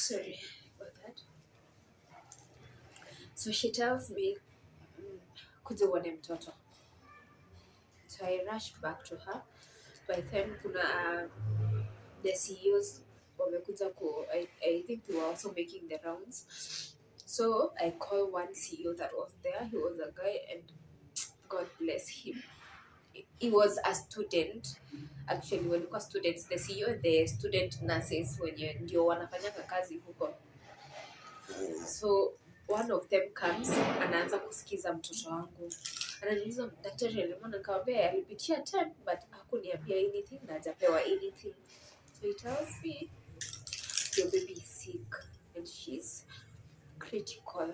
Sorry about that. So she tells me, kuja uone mtoto. So I rush back to her. By then kuna the CEOs wamekuja I think they were also making the rounds. So I call one CEO that was there. He was a guy, and God bless him. He was a student. Actually, walikuwa students, the CEO and the student nurses wenye ndio wanafanyanga kazi huko. So one of them comes, anaanza kusikiza mtoto wangu. Ananiuliza, daktari alimwona? Nikamwambia alipitia 10 but hakuniambia anything na hajapewa anything. So he tells me, your baby is sick and she's critical.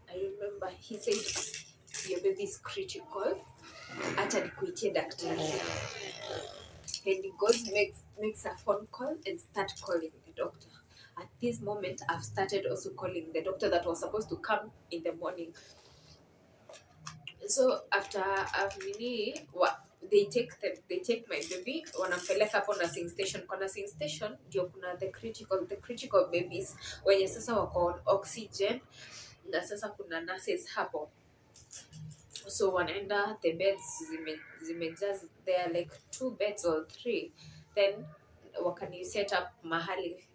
I remember he said, your baby is critical. Acha nikuitie daktari. And he goes, makes a phone call and start calling the doctor. At this moment, I've started also calling the doctor that was supposed to come in the morning. So after they take my baby, wanampeleka hapo nursing station. Kwa nursing station ndio kuna the critical babies wenye sasa wako on oxygen, na sasa kuna nurses hapo. So wanaenda, the beds zimejaa, there are like 2 beds or 3. Then wakani set up mahali.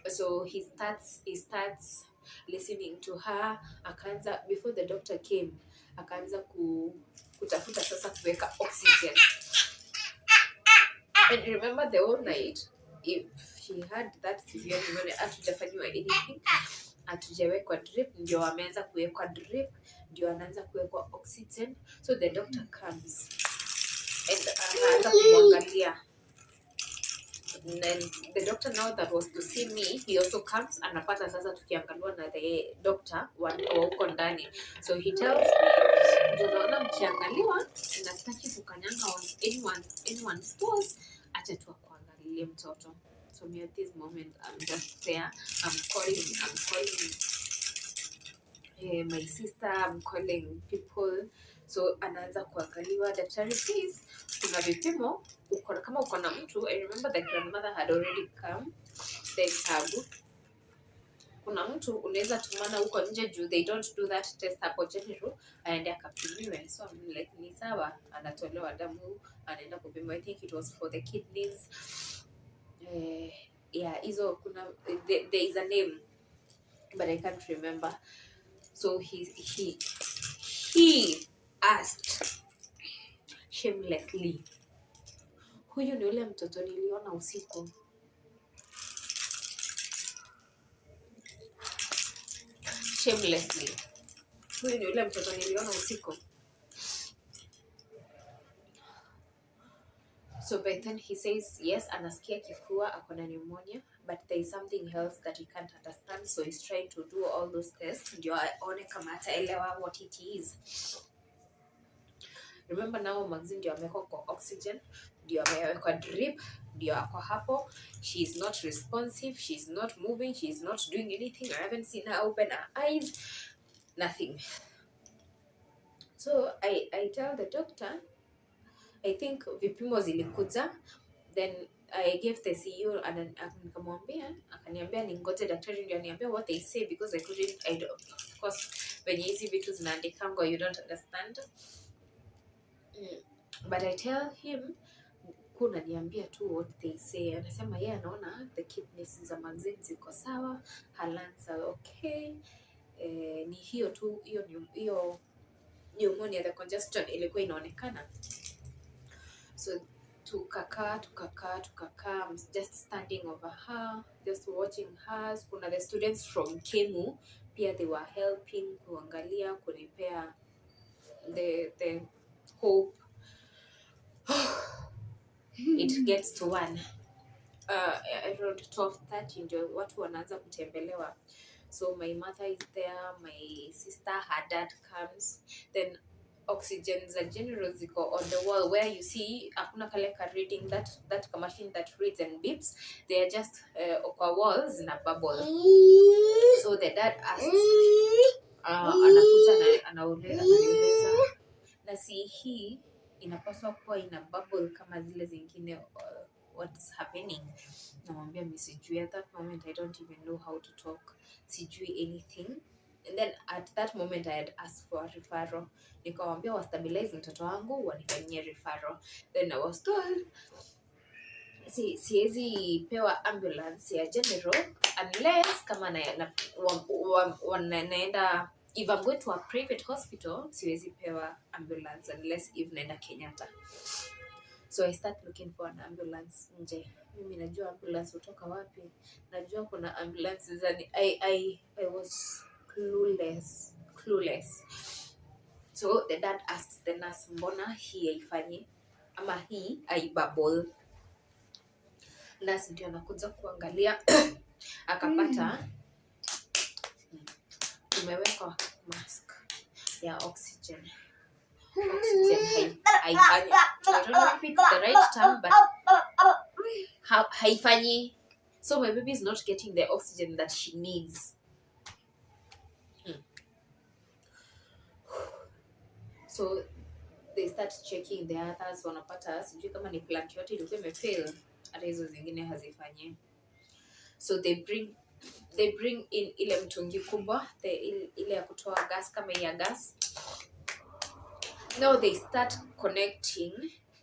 So he starts listening to her. Akaanza, before the doctor came, akaanza kutafuta sasa kuweka oxygen. And remember the whole night, if she had that severe pneumonia, hatujafanywa anything, hatujawekwa drip, ndio wameanza kuwekwa drip, ndio anaanza kuwekwa oxygen. So the doctor comes and anaanza kumwangalia. And the doctor now that was to see me, he also comes, anapata sasa tukiangaliwa na the doctor huko ndani. So he tells me, ndio naona mkiangaliwa, nastaki kukanyanga on anyone's toes, acha tu kuangalia mtoto. So me at this moment, I'm just there, I'm calling my sister, I'm calling people. So anaanza kuangaliwa, daktari please, kuna vipimo, kama uko na mtu. I remember the grandmother had already come. Then kuna mtu unaweza tumana huko nje juu they don't do that test hapo general, aende akapimiwe. So I'm like, ni sawa, anatolewa damu, anaenda kupimwa. I think it was for the kidneys. Yeah, hizo kuna there is a name but I can't remember. So he asked shamelessly, huyu ni ule mtoto niliona usiku? Shamelessly, huyu ni ule mtoto niliona usiku? So by then he says yes, anasikia kifua, akona pneumonia, but there is something else that he can't understand. So he's trying to do all those tests ndio aone kama ataelewa what it is. Remember now Maxine ndio amewekwa kwa oxygen, ndio amewekwa drip, ndio ako hapo. She is not responsive, she is not moving, she is not doing anything. I haven't seen her open her eyes, nothing. So I tell the doctor, I think vipimo zilikuja. Then I gave the CEO nikamwambia, akaniambia ningoje daktari ndio aniambia what they say, because I don't, of course when hizi vitu zinaandikangwa you don't understand. But I tell him, kuna niambia tu what they say. Anasema yeye anaona the kidneys za Maxine ziko sawa, her lungs are okay. Ni hiyo tu, hiyo pneumonia, the congestion ilikuwa inaonekana. So tukakaa, I'm just standing over her, just watching her. Kuna the students from Kemu pia, they were helping kuangalia, kunipea the hope. It gets to 1 around 12:30 ndio watu wanaanza kutembelewa. So my mother is there, my sister, her dad comes. Then oxygen za general ziko on the wall where you see hakuna kale ka reading, that machine that reads and beeps. They are just kwa walls na bubble. So the dad asks, anakuja na anauliza na si hii inapaswa kuwa ina bubble kama zile zingine what's happening. Namwambia mimi sijui. At that moment I don't even know how to talk, sijui anything. And then at that moment I had asked for a referral. Nikamwambia wa stabilize mtoto wangu wanifanyie referral. Then I was told siwezi pewa ambulance ya general unless kama naenda, if I'm going to a private hospital siwezi pewa ambulance unless if naenda Kenyatta. So I start looking for an ambulance nje. Mimi najua ambulance kutoka wapi? Najua kuna ambulances and I was clueless. So the dad asks the nurse, mbona hii haifanyi ama hii haibubble? Nurse ndio anakuja kuangalia akapata tumeweka mask ya oxygen. Oxygen haifanyi. I don't know if it's the right term, but haifanyi. So my baby is not getting the oxygen that she needs. So they start checking the others, wanapata sijui kama ni plant yote ilikuwa imefail, hata hizo zingine hazifanyi. So they bring in ile mtungi kubwa, ile ya kutoa gas kama ya gas. Now they start connecting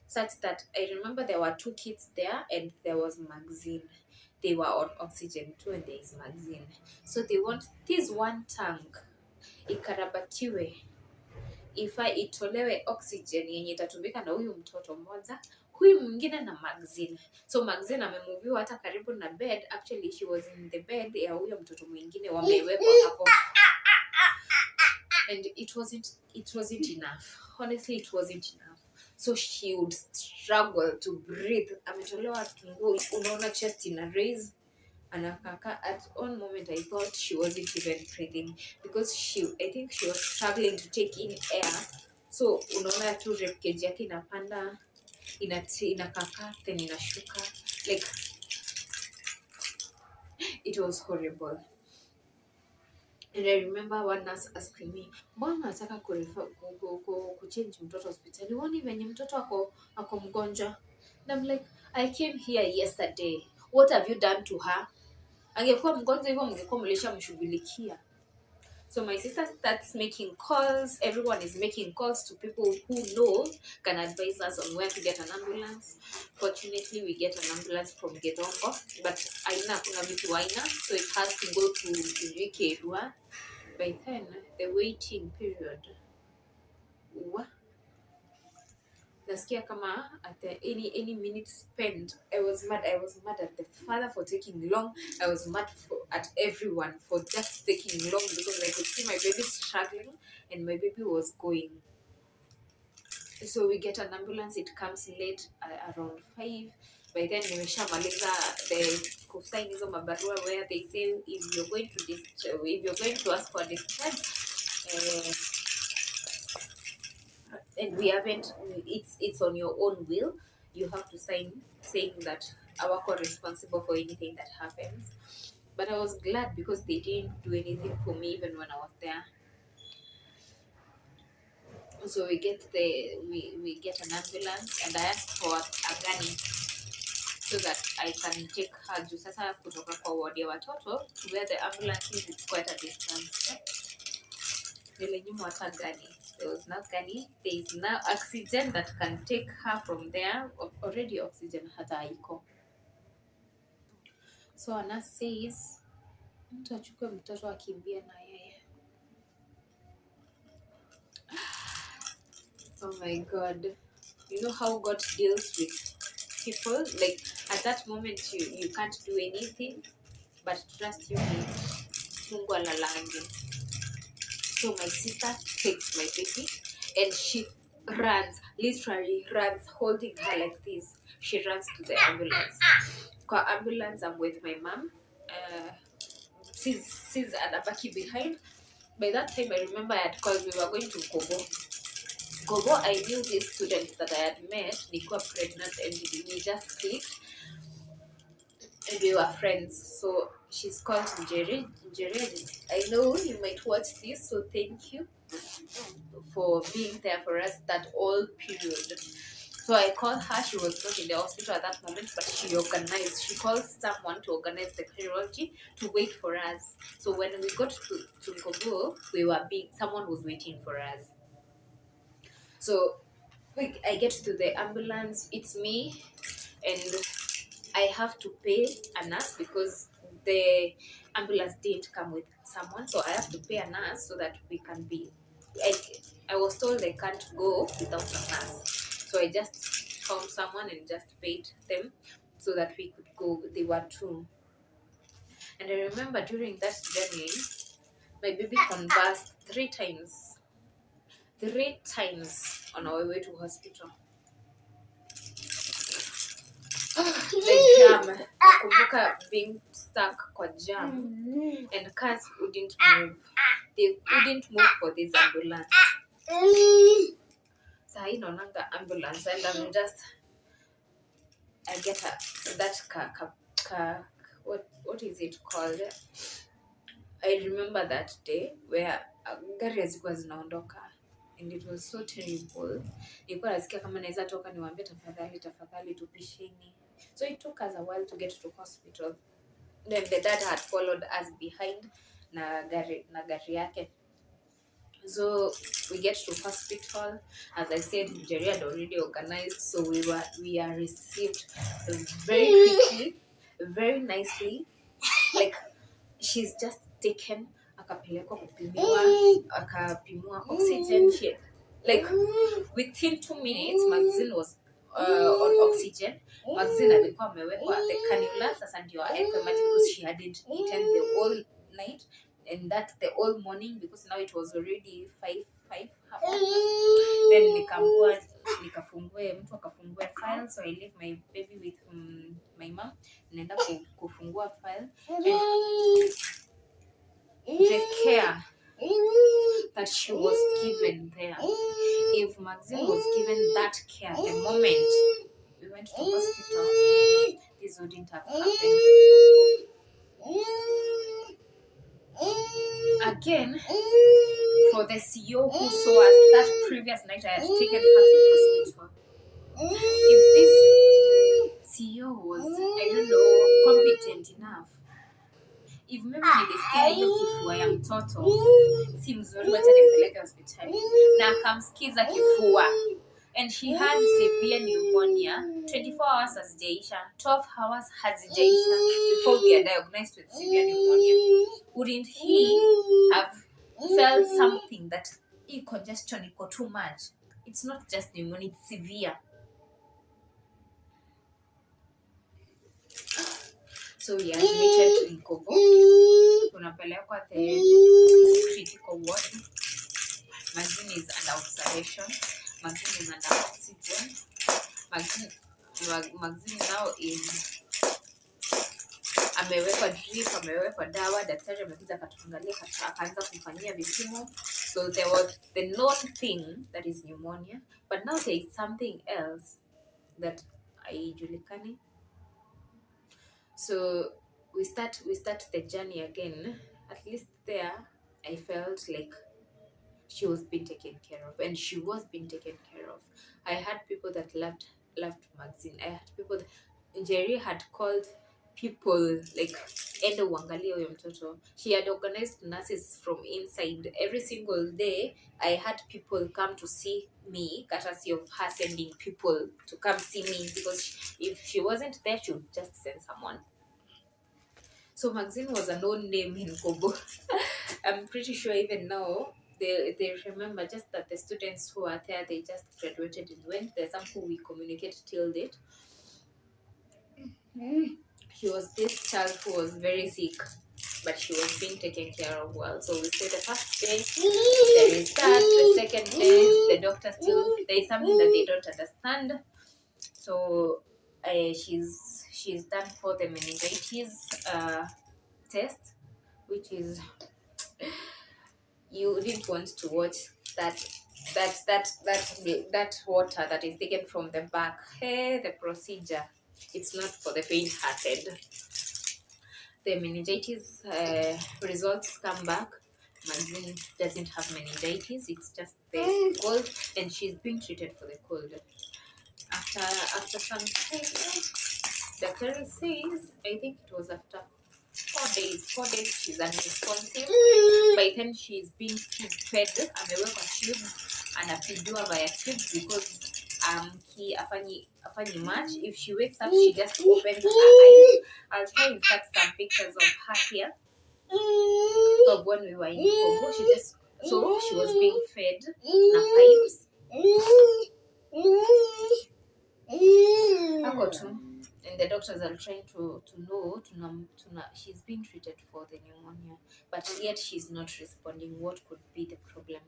such that I remember there were 2 kids there and there was Maxine. They were on oxygen too and there is Maxine. So they want this one tank ikarabatiwe itolewe oxygen yenye itatumika na huyu mtoto mmoja, huyu mwingine na Maxine. So Maxine amemoviwa hata karibu na bed. Actually she was in the bed ya huyo mtoto mwingine, wamewekwa hapo. And it wasn't enough. Honestly, it wasn't enough. So she would struggle to breathe. Ametolewa tungu, unaona chest ina raise. Anakaka. At one moment I thought she wasn't even breathing because I think she was struggling to take in air. So unaona tu rib cage yake inapanda, inakaka, then inashuka. Like, it was horrible. And I remember one nurse asking me, mbona nataka kuchange mtoto hospitali? Huoni venye mtoto ako mgonjwa? And I'm like, I came here yesterday. What have you done to her? Angekuwa mgonjwa hivyo mngekuwa mlishamshughulikia. So my sister starts making calls. Everyone is making calls to people who know, can advise us on where to get an ambulance. Fortunately, we get an ambulance from Gedongo, but aina kuna vitu aina, so it has to go to Kerua. By then, the waiting period. Nasikia kama at any minute spent, I was mad at the father for taking long. I was mad at everyone for just taking long because I could see my baby struggling and my baby was going. So we get an ambulance. It comes late, around 5. By then nimeshamaliza the kusign hizo mabarua where they say if you're going to ask for discharge, and we haven't, it's on your own will, you have to sign saying that our responsible for anything that happens. But I was glad because they didn't do anything for me even when I was there. So we get an ambulance and I asked for a gurney so that I can take her juu sasa kutoka kwa ward ya watoto to where the ambulance is, it's quite a distance. Nilinyimwa hata gurney. There was no gurney. There is no oxygen that can take her from there. Already oxygen hata haiko. So a nurse says, mtu achukue mtoto akimbia na yeye. Oh my God. You know how God deals with people? Like at that moment you can't do anything, but trust you me, Mungu alalangi. So my sister takes my baby and she literally runs, holding her like this. She runs to the ambulance. Kwa ambulance, I'm with my mom. Sis anabaki behind. By that time, I remember I had called, we were going to Kobo. I knew these students that I had met. Nikuwa pregnant and we just clicked. And we were friends. So she's called Jerry. Jerry, I know you might watch this, so thank you for being there for us that whole period. So I called her. She was not in the hospital at that moment, but she organized. She called someone to organize the cardiology to wait for us. So when we got to Kobo, someone was waiting for us. So I get to the ambulance. It's me, and I have to pay a nurse because the ambulance didn't come with someone. So I have to pay a nurse so that we can be. I, I was told I can't go without a nurse. So I just found someone and just paid them so that we could go. They were two. And I remember during that journey, my baby convulsed 3 times. 3 times on our way to hospital. The jam. Kumbuka being stuck kwa jam and cars wouldn't move. They wouldn't move for this ambulance. So I no longer ambulance and I get what is it called? I remember that day where gari hazikuwa zinaondoka and it was so terrible. Nilikuwa nasikia kama naweza toka niwaambie tafadhali tupisheni. So it took us a while to get to hospital. Then the dad had followed us behind na gari yake. So we get to hospital. As I said, Jerry had already organized, so we are received very quickly, very nicely. Like she's just taken akapelekwa akapimwa oxygen. Like within 2 minutes, Maxine was on oxygen. Maxine alikuwa amewekwa the cannula, sasa ndio awekwe maji because she hadn't eaten the whole night and that the whole morning because now it was already 5 then nikafungue mtu akafungue file, so I leave my baby with my mom, naenda kufungua file and the care that she was given there. If Maxine was given that care the moment we went to hospital, this wouldn't have happened. Again, for the CEO who saw us that previous night, I had taken her to hospital. If this CEO was, I don't know, competent enough, if maybe nilisikia hiyo kifua ya mtoto si mzuri, wacha nimpeleke hospitali, na akamsikiza kifua and she had severe pneumonia. 24 hours hazijaisha, 12 hours hazijaisha before we are diagnosed with severe pneumonia. Wouldn't he have felt something that congestion iko too much? It's not just pneumonia, it's severe. So we are admitted in Kobo. Tunapelekwa the critical ward. Maxine is under observation. Maxine is under oxygen. Maxine now is amewekwa drip, amewekwa dawa. Daktari amekuja akatuangalia, akaanza kumfanyia vipimo. So there was the known thing that is pneumonia, but now there is something else that haijulikani. So we start the journey again. At least there, I felt like she was being taken care of, and she was being taken care of. I had people that loved Maxine. I had people Jerry had called people like ende uangalie huyo mtoto. She had organized nurses from inside. Every single day I had people come to see me, courtesy of her sending people to come see me, because if she wasn't there she would just send someone. So Maxine was a known name in Kobo. I'm pretty sure even now they remember, just that the students who are there, they just graduated and went. There's some who we communicate till date. She was this child who was very sick, but she was being taken care of well. So we say the first day, there is that. The second day, the doctor still, there is something that they don't understand. So she's done for the meningitis test, which is, you didn't want to watch that water that is taken from the back. Hey, the procedure, it's not for the faint-hearted. The meningitis results come back. Maxine doesn't have meningitis, it's just the cold, and she's being treated for the cold. after some time, doctor says, I think it was after 4 days. 4 days she's unresponsive. By then she's being fed, amewekwa tubes, anapigiwa via tubes because he afanyi much. If she wakes up, she just opens her eyes. I'll try and insert some pictures of her here of when we were in Congo. She was being fed na pipes. Ako tu. And the doctors are trying to know she's being treated for the pneumonia, but yet she's not responding. What could be the problem?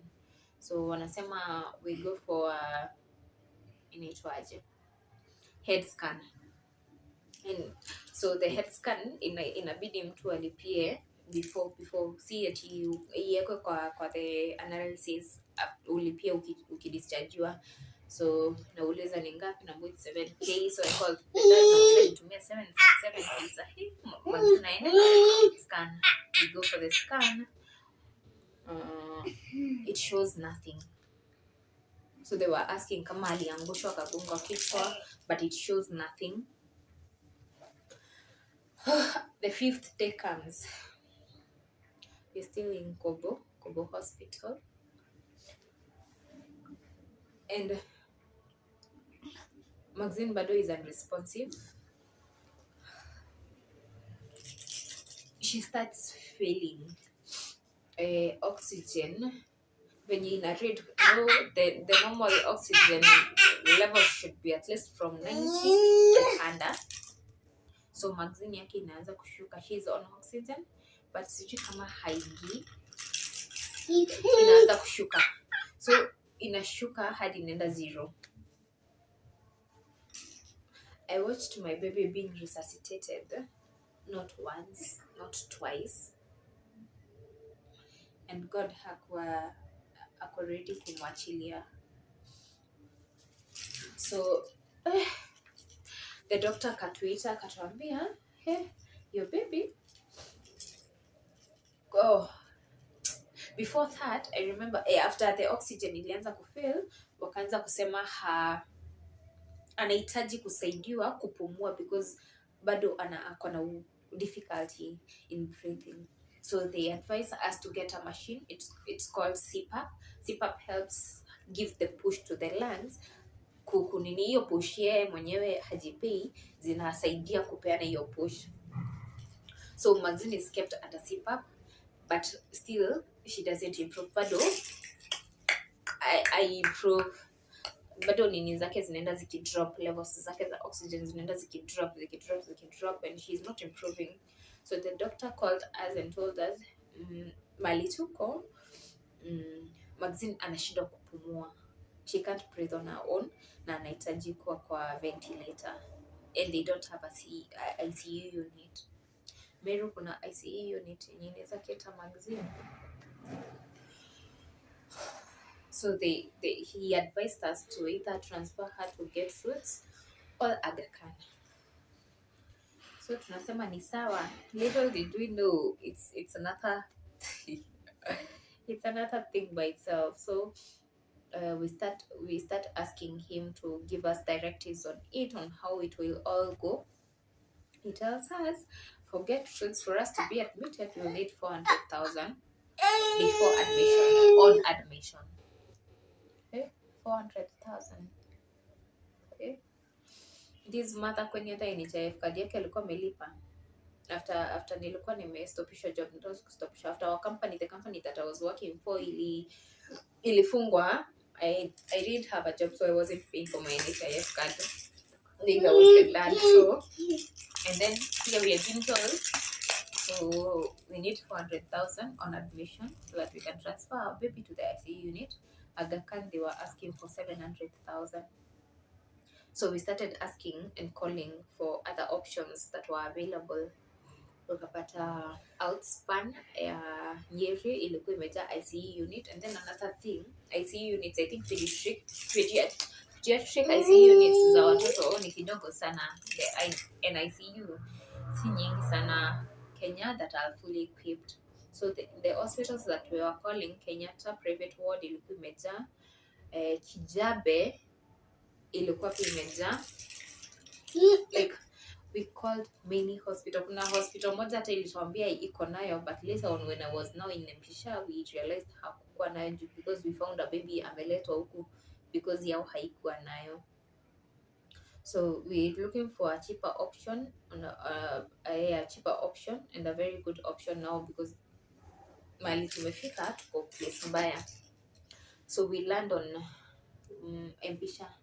So wanasema we go for inaitwaje, head scan. And so the head scan inabidi mtu alipie before see ati iwekwe kwa the analysis, ulipie ukidischargiwa. So nauliza ni ngapi, na mwezi 7K. So I called the guy, nitumia 7K sahi naenda scan. We go for the scan. It shows nothing. So they were asking kama aliangushwa akagonga kichwa, but it shows nothing. The 5th day comes. We're still in Kobo Hospital. And Maxine bado is unresponsive. She starts feeling oxygen. When you narrate, the normal oxygen level should be at least from 90 to 100. So Maxine yake inaanza kushuka. She's on oxygen, but sijui kama haingii. Inaanza kushuka. So inashuka hadi inaenda 0. I watched my baby being resuscitated, not once, not twice. And God ako ready kumwachilia. So the doctor katuita akatuambia, hey, your baby. Before that, I remember after the oxygen ilianza kufail, wakaanza kusema anahitaji kusaidiwa kupumua because bado ako na difficulty in breathing. So they advise us to get a machine. It's called CPAP. CPAP helps give the push to the lungs. Kunini hiyo push yeye mwenyewe hajipei, zinasaidia kupeana hiyo push. So Maxine is kept under CPAP, but still she doesn't improve. Bado I improve. Bado nini zake zinaenda zikidrop, levels zake za oxygen zinaenda zikidrop, and she's not improving. So the doctor called us and told us, mali tuko, Maxine anashindwa kupumua. She can't breathe on her own na anahitaji kuwa kwa ventilator, and they don't have a ICU unit. Meru kuna ICU unit yenye inaweza keta Maxine. So he advised us to either transfer her to Gertrude's or Aga Khan. So tunasema ni sawa. Little did we know it's another it's another thing by itself. So we start asking him to give us directives on how it will all go. He tells us for Gertrude's, for us to be admitted, we'll need 400,000 before admission, on admission. 400,000. Okay. This mother kwenye hata NHIF kadi yake alikuwa amelipa after nilikuwa nimestopishwa job, stopishwa after our company, the company that I was working for ilifungwa. I didn't have a job, so I wasn't paying for my NHIF card. Neither was the dad. So and then here we are being told, so we need 400,000 on admission so that we can transfer our baby to the ICU unit. Aga Khan, they were asking for 700,000. So we started asking and calling for other options that were available. Tukapata Outspan Nyeri ilikuwa imejaa ICU unit, and then another thing, ICU units, I think pediatric ICU units za watoto ni kidogo sana. The NICU si nyingi sana Kenya that are fully equipped. So the hospitals that we were calling, Kenyatta private ward ilikuwa imejaa, Kijabe ilikuwa pia imejaa. Like we called many hospital. Kuna hospital moja hata ilituambia iko nayo, but later on when I was now in Mpisha we realized hakukuwa nayo because we found a baby ameletwa huku because yao haikuwa nayo. So we're looking for a cheaper option, a cheaper option and a very good option now because mali tumefika tuko place mbaya. So we land on Mpisha.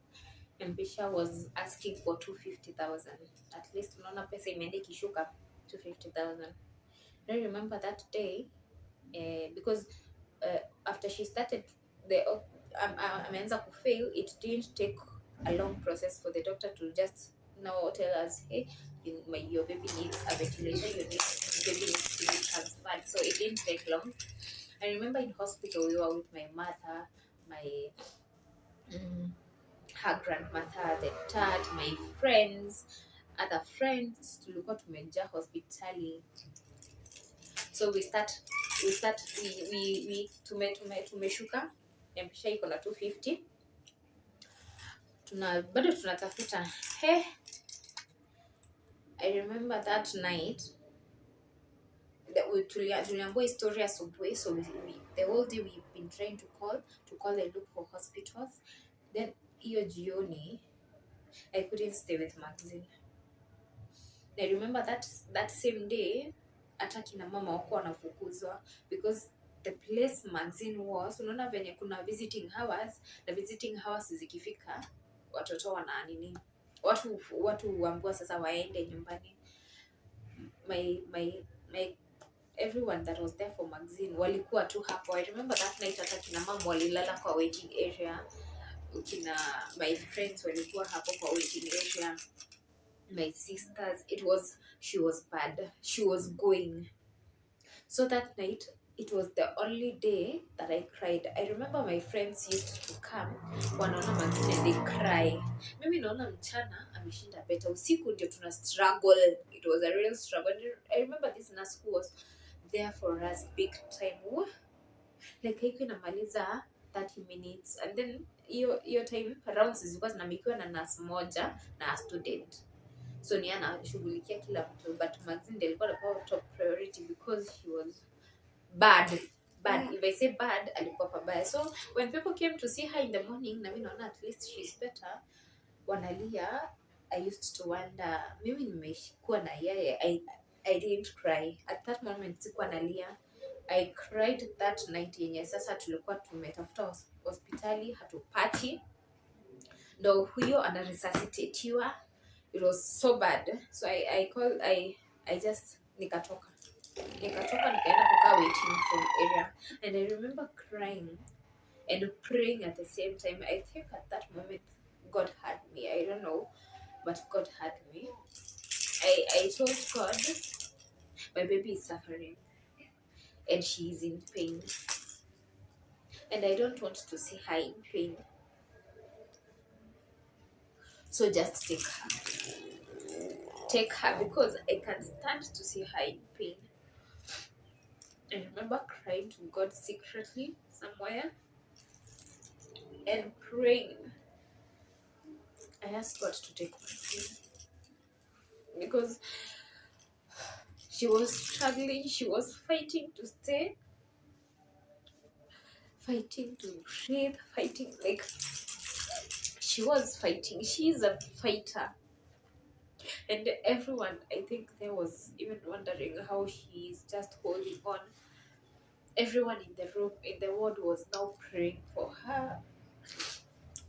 Mpisha was asking for 250,000. At least unaona pesa imeenda ikishuka 250,000. I remember that day because after she started the ameanza kufail, it didn't take a long process for the doctor to just now tell us, hey, your baby needs a ventilation, your baby needs to be transferred. So it didn't take long. I remember in hospital we were with my mother, my her grandmother, the dad, my friends, other friends, tulikuwa tumejaa hospitali. So we tumeshuka. Mpisha iko na 250. Bado tunatafuta. Hey, I remember that night that tuliambiwa historia asubuhi. So the whole day we've been trying to call and look for hospitals. Then hiyo jioni I couldn't stay with Maxine. I remember that same day hata kina mama wako wanafukuzwa because the place Maxine was, unaona venye kuna visiting hours, na visiting hours zikifika watoto wana nini, watu huambiwa sasa waende nyumbani. My everyone that was there for Maxine walikuwa tu hapo. I remember that night hata kina mama walilala kwa waiting area, my friends walikuwa hapo kwa waiting area, my sisters. She was bad, she was going. So that night it was the only day that I cried. I remember my friends used to come, wanaona Maxine and they cry. Mimi naona mchana ameshinda better, usiku ndio tuna struggle. It was a real struggle. I remember this nurse who was there for us big time. Like haiko inamaliza 30 minutes and then hiyo time rounds zilikuwa zinamikiwa na nurse moja na a student. So ni anashughulikia kila mtu, but Maxine ndiye alikuwa anapewa top priority because he was bad. If I say bad, alikuwa pabaya. So when people came to see her in the morning, na mimi naona at least she's better, wanalia, I used to wonder, mimi nimekuwa na yeye. I didn't cry at that moment, sikuwa nalia. I cried that night yenye sasa tulikuwa tumetafuta hospitali hatupati, ndo huyo ana resuscitatiwa. It was so bad. So I just nikatoka nikaenda kukaa waiting from area, and I remember crying and praying at the same time. I think at that moment God had me. I don't know, but God had me. I told God, my baby is suffering and she is in pain and I don't want to see her in pain. So just take her because I can't stand to see her in pain. I remember crying to God secretly somewhere and praying. I asked God to take Maxine because she was struggling, she was fighting to stay, fighting to breathe, fighting, like she was fighting. She is a fighter. And everyone, I think there was even wondering how she is just holding on. Everyone in the room, in the ward, was now praying for her.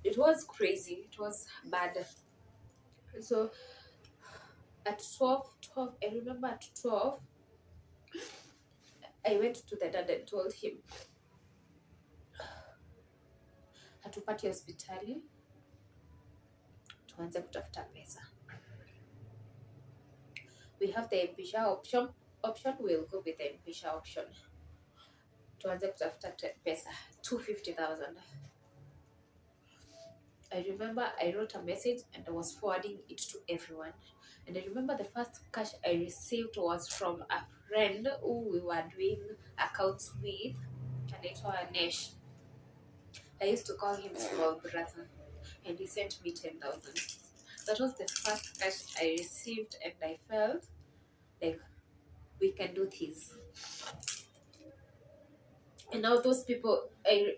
It was crazy. It was bad. So at 12, I remember at 12, I went to the dad and told him, hatupati hospitali, tuanze kutafuta pesa. We have the Mpisha option, we'll go with the Mpisha option. Tuanze kutafuta pesa, 250,000. I remember I wrote a message and I was forwarding it to everyone. And I remember the first cash I received was from a friend who we were doing accounts with, and it was Nesh. I used to call him small brother and he sent me 10,000. That was the first cash I received, and I felt like we can do this. And now those people, I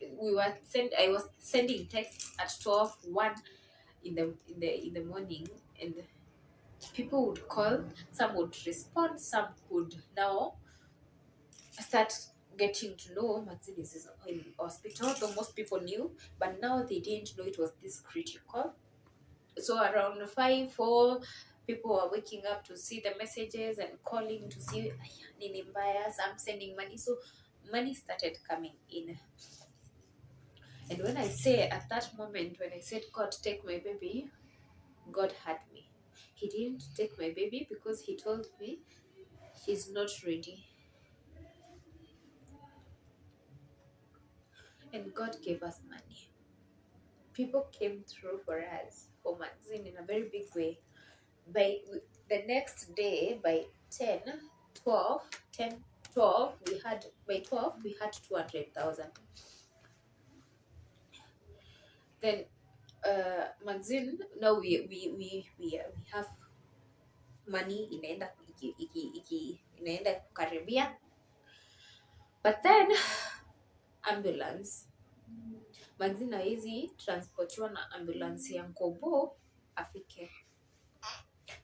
was sending texts at 12:01 in the morning, and people would call, some would respond, some would now start getting to know Maxine is in hospital. So most people knew, but now they didn't know it was this critical. So around 5, 4, people were waking up to see the messages and calling to see nini mbaya. I'm sending money. So money started coming in. And when I say at that moment, when I said, God, take my baby, God had me. He didn't take my baby because he told me he's not ready. And God gave us money. People came through for us, for Maxine, in a very big way. By the next day, by 10, 12, 10, 12, by 12, we had 200,000. Then Maxine, now we have money inaenda kukaribia, but then ambulance, Maxine haizi transportiwa na ambulance ya Nkobo afike.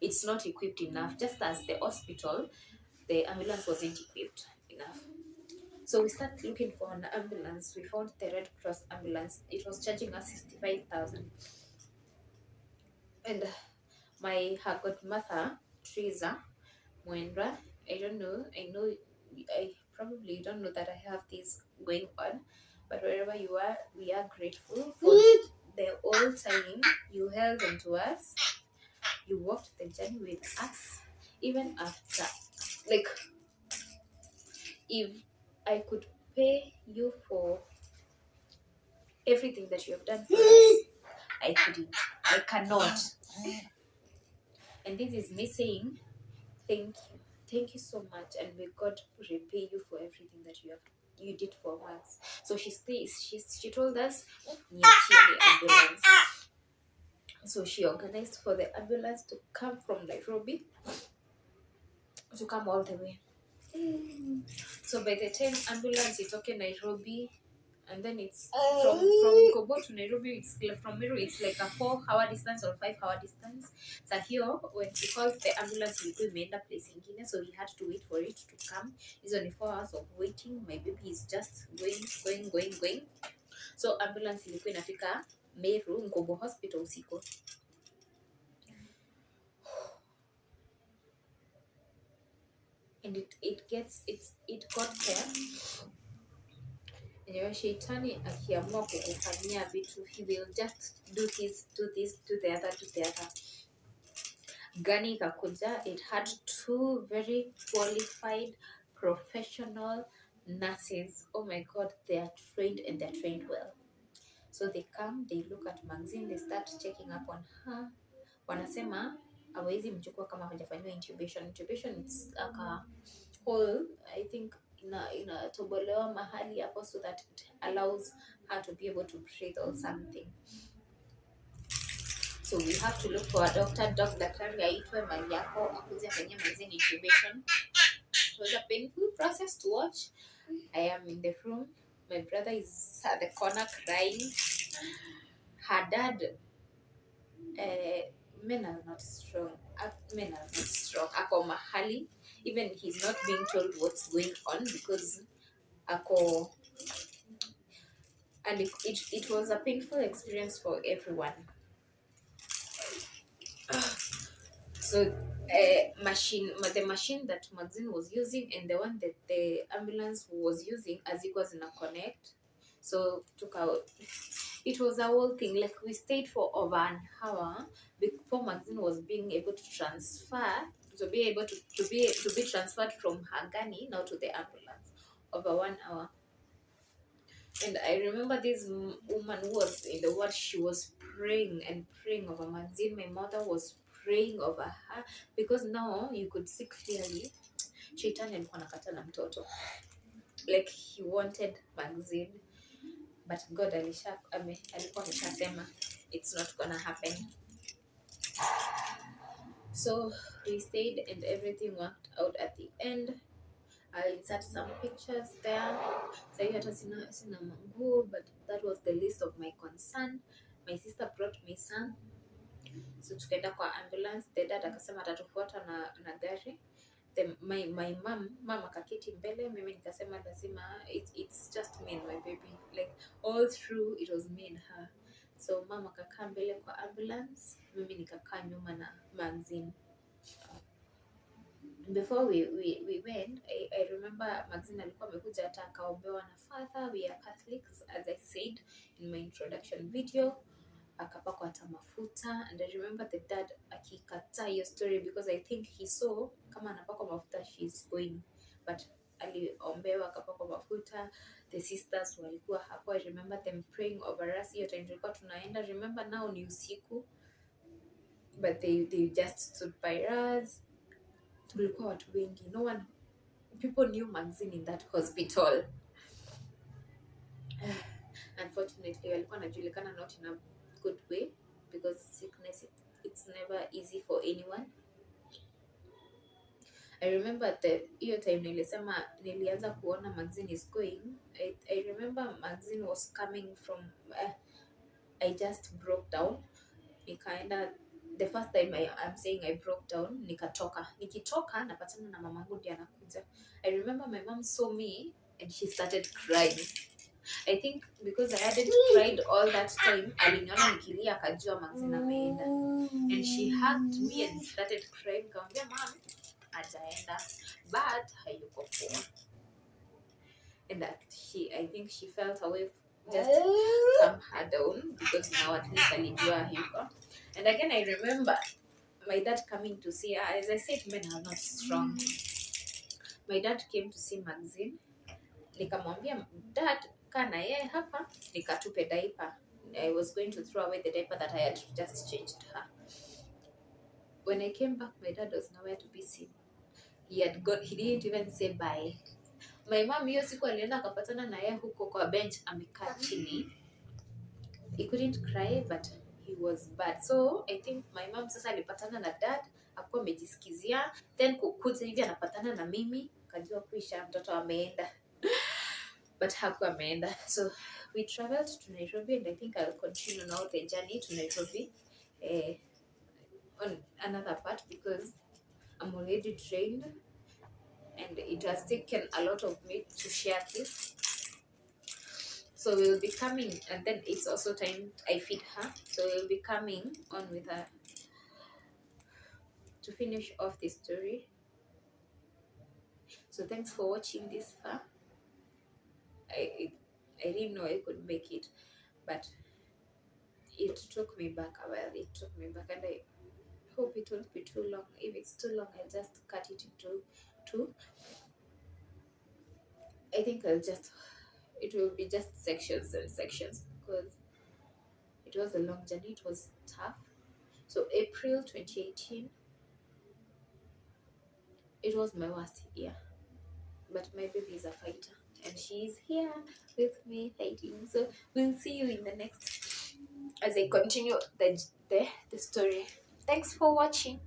It's not equipped enough. Just as the hospital, the ambulance wasn't equipped enough. So we started looking for an ambulance. We found the Red Cross ambulance. It was charging us 65,000. And her godmother, Teresa Mwendwa, I don't know, I probably don't know that I have this going on, but wherever you are, we are grateful for the whole time you held on to us. You walked the journey with us, even after, like, if I could pay you for everything that you have done for us, I couldn't. I cannot. And this is me saying thank you. Thank you so much, and may God repay you for everything that you did for us. So she told us, niachie the ambulance. So she organized for the ambulance to come from Nairobi, to come all the way. So by the time ambulance is okay Nairobi, and then it's from Kobo to Nairobi, it's from Meru, it's like a 4-hour distance or 5-hour distance. So here, when he called the ambulance, we made a place in Kenya, so he had to wait for it to come. It's only 4 hours of waiting. My baby is just going. So ambulance ilikuwa inafika Meru, Nkobo Hospital usiku. And it got there. Enyewe shetani akiamua kukufanyia vitu, he will just do this, do the other. Gani ikakuja, it had 2 very qualified professional nurses. Oh my God, they are trained, and they're trained well. So they come, they look at Maxine, they start checking up on her. Wanasema hawezi mchukua kama hajafanyiwa intubation. Intubation, it's like a hole, I think, inatobolewa mahali hapo, so that it allows her to be able to breathe or something. So we have to look for a doctor. Daktari aitwe mali yako akuze kwenye Maxine intubation. It was a painful process to watch. I am in the room. My brother is at the corner crying. Her dad, men are not strong. Ako mahali. Even he's not being told what's going on because ako. And it was a painful experience for everyone. So the machine that Maxine was using and the one that the ambulance was using, as it was in a connect, so took out. It was a whole thing. Like, we stayed for over an hour before Maxine was being able to transfer, to be transferred from her gurney now to the ambulance. Over 1 hour. And I remember this woman who was in the ward, she was praying and praying over Maxine. My mother was praying over her because now you could see clearly Shetani alikuwa anakata na mtoto. Like, he wanted Maxine, but God alikuwa ameshasema it's not gonna happen. So we stayed and everything worked out at the end. I insert some pictures there. Sahi hata sina manguo, but that was the least of my concern. My sister brought me some. So tukaenda kwa ambulance. The dad akasema atatufuata na gari. Then my mom akaketi mbele, mimi nikasema lazima it's just me and my baby. Like all through it was me and her. So mom akakaa mbele kwa ambulance, mimi nikakaa nyuma na Maxine. Before we went, I remember Maxine alikuwa amekuja hata akaombewa na father. We are Catholics, as I said in my introduction video. Akapakwa hata mafuta, and I remember the dad akikataa hiyo story because I think he saw kama anapakwa mafuta she's going, but aliombewa akapakwa mafuta. The sisters walikuwa hapo. I remember them praying over us. Hiyo time tulikuwa tunaenda, remember now ni usiku, but they just stood by us. Tulikuwa watu wengi, people knew Maxine in that hospital. Unfortunately walikuwa wanajulikana not in a good way, because sickness, it's never easy for anyone. I remember hiyo time nilianza kuona Maxine is going. I remember Maxine was coming from I just broke down. Nikaenda the first time I'm saying I broke down, nikitoka napatana na mamangu ndiye anakuja. I remember my mom saw me and she started crying. I think because I hadn't cried all that time, aliniona nikilia akajua Maxine ameenda, and she hugged me and started crying. Kaambia mom hajaenda, but hayuko poa. And that I think she felt a way just calm her down, because now at least alijua hayuko. And again I remember my dad coming to see her. As I said, men are not strong. My dad came to see Maxine. Nikamwambia dad, kaa na yeye hapa nikatupe diaper. I was going to throw away the diaper that I had just changed her. When I came back, my dad was nowhere to be seen. He didn't even say bye. My mom hiyo siku alienda akapatana na yeye huko kwa bench amekaa chini. He couldn't cry, but he was bad. So I think my mom sasa alipatana na dad, hakuwa amejisikizia, then kukuja hivi anapatana na mimi, kajua kuisha mtoto ameenda. But hakuwa ameenda. So we traveled to Nairobi, and I think I'll continue now the journey to Nairobi on another part, because I'm already trained and it has taken a lot of me to share this. So we'll be coming, and then it's also time I feed her, so we'll be coming on with her to finish off this story. So thanks for watching this far. I didn't know I could make it, but it took me back a while. It took me back, and I hope it won't be too long. If it's too long, I'll just cut it into two. I think it will be just sections and sections, because it was a long journey. It was tough. So April 2018, it was my worst year, but my baby is a fighter, and she's here with me fighting. So we'll see you in the next, as I continue the story. Thanks for watching.